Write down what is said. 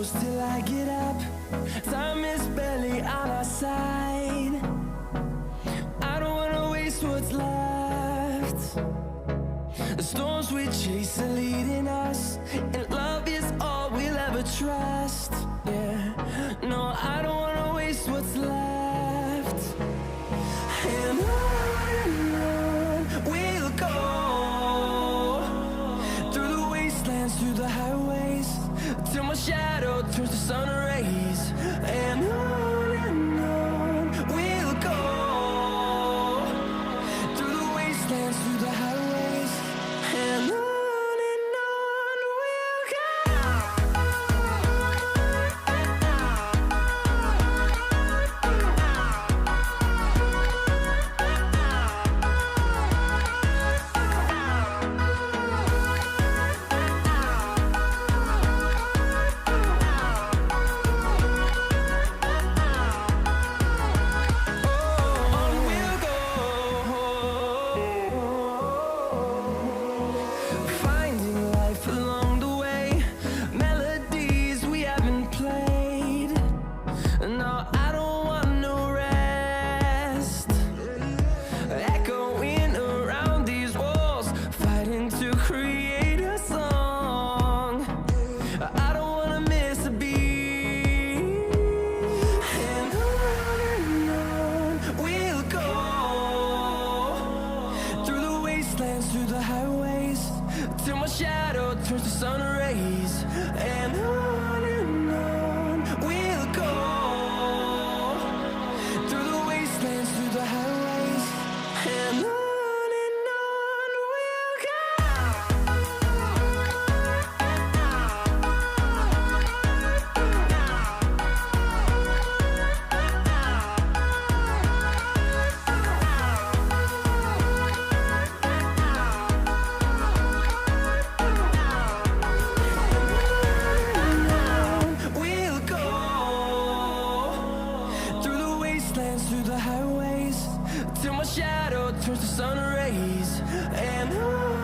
close till I get up. Time is barely on our side. I don't wanna waste what's left. The storms we chase are leading us, and love is all we'll ever trust. Yeah, no, I don't wanna waste what's left. And on we'll go, through the wastelands, through the highways, till my shadow turns to sun rays. And on we'll go, through the wastelands, through the highways, and on we'll go. Through the highways, till my shadow turns to sun rays. And on we'll go, through the wastelands, through the highways, and on we'll go. Through the highways, till my shadow turns to sun rays. And on